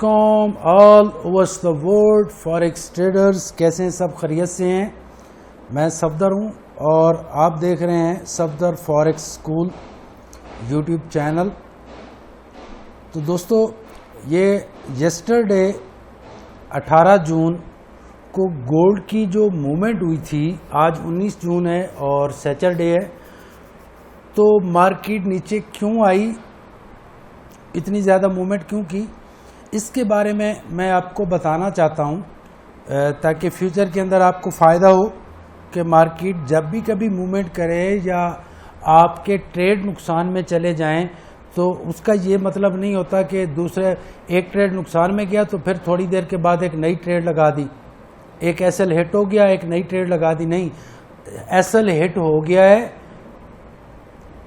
अलैकुम all overs the world forex traders, कैसे हैं सब? खैरियत से हैं? मैं सफदर हूं और आप देख रहे हैं Safdar forex school YouTube channel. तो दोस्तों, ये यस्टरडे 18 जून को गोल्ड की जो मूवमेंट हुई थी, आज 19 जून है और सैटरडे है, तो मार्केट नीचे क्यों आई, इतनी ज़्यादा मूवमेंट क्यों की, इसके बारे में मैं आपको बताना चाहता हूं, ताकि फ्यूचर के अंदर आपको फ़ायदा हो कि मार्केट जब भी कभी मूवमेंट करे या आपके ट्रेड नुकसान में चले जाएं, तो उसका ये मतलब नहीं होता कि दूसरे एक ट्रेड नुकसान में गया तो फिर थोड़ी देर के बाद एक नई ट्रेड लगा दी, एक एसएल हिट हो गया एक नई ट्रेड लगा दी। नहीं, एसएल हिट हो गया है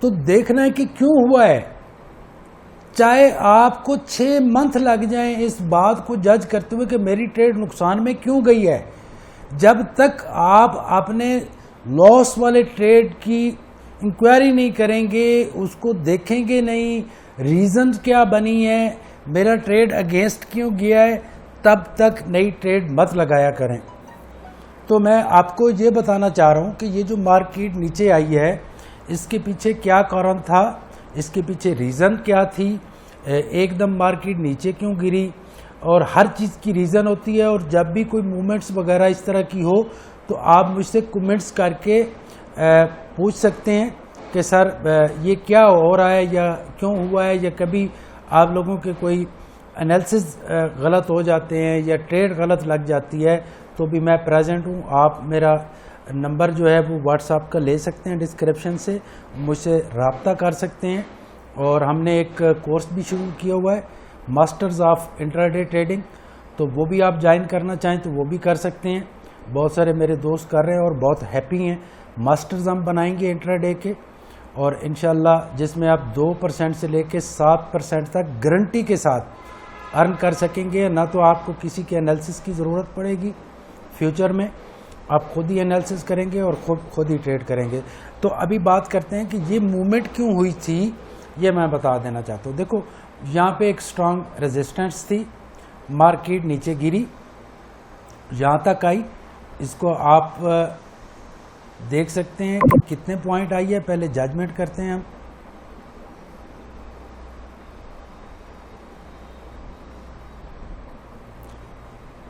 तो देखना है कि क्यों हुआ है। चाहे आपको 6 मंथ लग जाएं इस बात को जज करते हुए कि मेरी ट्रेड नुकसान में क्यों गई है, जब तक आप अपने लॉस वाले ट्रेड की इंक्वायरी नहीं करेंगे, उसको देखेंगे नहीं, रीज़न क्या बनी है, मेरा ट्रेड अगेंस्ट क्यों गया है, तब तक नई ट्रेड मत लगाया करें। तो मैं आपको ये बताना चाह रहा हूँ कि ये जो मार्केट नीचे आई है, इसके पीछे क्या कारण था, इसके पीछे रीज़न क्या थी, एकदम मार्केट नीचे क्यों गिरी, और हर चीज़ की रीज़न होती है। और जब भी कोई मूवमेंट्स वगैरह इस तरह की हो तो आप मुझसे कमेंट्स करके पूछ सकते हैं कि सर ये क्या हो रहा है या क्यों हुआ है, या कभी आप लोगों के कोई एनालिसिस गलत हो जाते हैं या ट्रेड गलत लग जाती है, तो भी मैं प्रेजेंट हूँ। आप मेरा नंबर जो है वो व्हाट्सएप का ले सकते हैं, डिस्क्रिप्शन से मुझसे रब्ता कर सकते हैं। और हमने एक कोर्स भी शुरू किया हुआ है, मास्टर्स ऑफ इंट्राडे ट्रेडिंग, तो वो भी आप ज्वाइन करना चाहें तो वो भी कर सकते हैं। बहुत सारे मेरे दोस्त कर रहे हैं और बहुत हैप्पी हैं। मास्टर्स हम बनाएंगे इंट्राडे के, और इंशाल्लाह जिसमें आप 2% से लेकर 7% तक गारंटी के साथ अर्न कर सकेंगे। ना तो आपको किसी के एनालिसिस की ज़रूरत पड़ेगी, फ्यूचर में आप खुद ही एनालिसिस करेंगे और खुद ही ट्रेड करेंगे। तो अभी बात करते हैं कि ये मूवमेंट क्यों हुई थी, ये मैं बता देना चाहता हूँ। देखो, यहाँ पे एक स्ट्रांग रेजिस्टेंस थी, मार्केट नीचे गिरी, यहाँ तक आई। इसको आप देख सकते हैं कि कितने पॉइंट आई है, पहले जजमेंट करते हैं हम।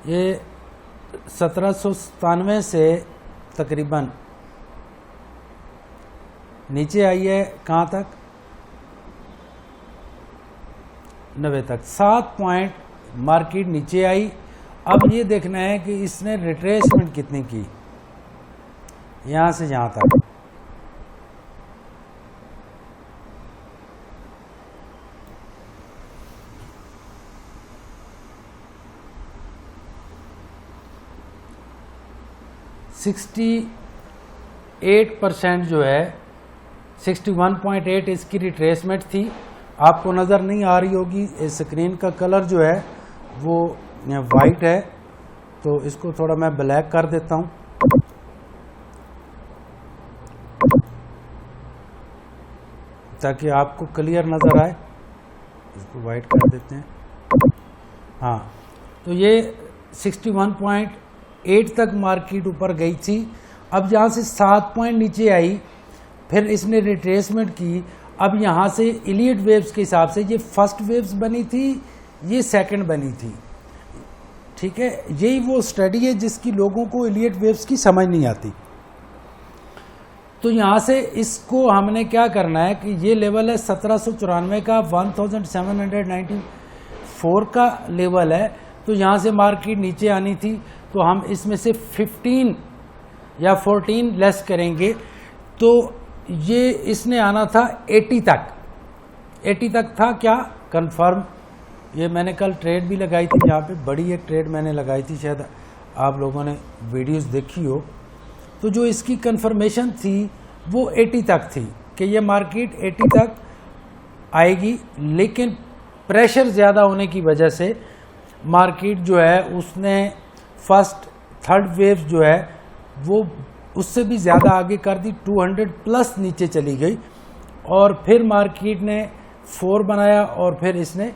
ये 1797 से तकरीबन नीचे आई है, कहाँ तक? 90 तक। 7 पॉइंट मार्केट नीचे आई। अब ये देखना है कि इसने रिट्रेसमेंट कितनी की, यहाँ से यहाँ तक। %68 जो है, 61.8 इसकी रिट्रेसमेंट थी। आपको नज़र नहीं आ रही होगी, स्क्रीन का कलर जो है वो वाइट है, तो इसको थोड़ा मैं ब्लैक कर देता हूँ ताकि आपको क्लियर नज़र आए। इसको वाइट कर देते हैं। हाँ, तो ये 61.8 तक मार्केट ऊपर गई थी। अब यहाँ से 7 पॉइंट नीचे आई, फिर इसने रिट्रेसमेंट की। अब यहाँ से इलियट वेव्स के हिसाब से ये फर्स्ट वेव्स बनी थी, ये सेकंड बनी थी, ठीक है। यही वो स्टडी है जिसकी लोगों को इलियट वेव्स की समझ नहीं आती। तो यहाँ से इसको हमने क्या करना है कि ये लेवल है 1794 का, 1794 का लेवल है। तो यहाँ से मार्केट नीचे आनी थी, तो हम इसमें से 15 या 14 लेस करेंगे, तो ये इसने आना था 80 तक। 80 तक था क्या कंफर्म। ये मैंने कल ट्रेड भी लगाई थी, यहाँ पे बड़ी एक ट्रेड मैंने लगाई थी, शायद आप लोगों ने वीडियोस देखी हो। तो जो इसकी कंफर्मेशन थी वो 80 तक थी कि ये मार्केट 80 तक आएगी, लेकिन प्रेशर ज़्यादा होने की वजह से मार्केट जो है उसने फर्स्ट थर्ड वेव जो है वो उससे भी ज़्यादा आगे कर दी, 200 प्लस नीचे चली गई, और फिर मार्केट ने 4 बनाया और फिर इसने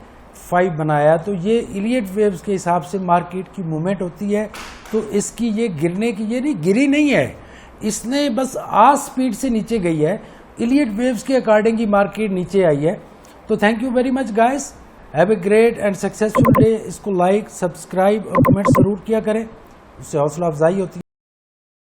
5 बनाया, तो ये इलियट वेव्स के हिसाब से मार्केट की मूवमेंट होती है। तो इसकी ये गिरने की, ये नहीं गिरी नहीं है, इसने बस आज स्पीड से नीचे गई है, इलियट वेव्स के अकॉर्डिंग ही मार्केट नीचे आई है। तो thank you very much guys, have a great and successful day. इसको लाइक, सब्सक्राइब और कमेंट ज़रूर किया करें, उससे हौसला अफजाई होती है।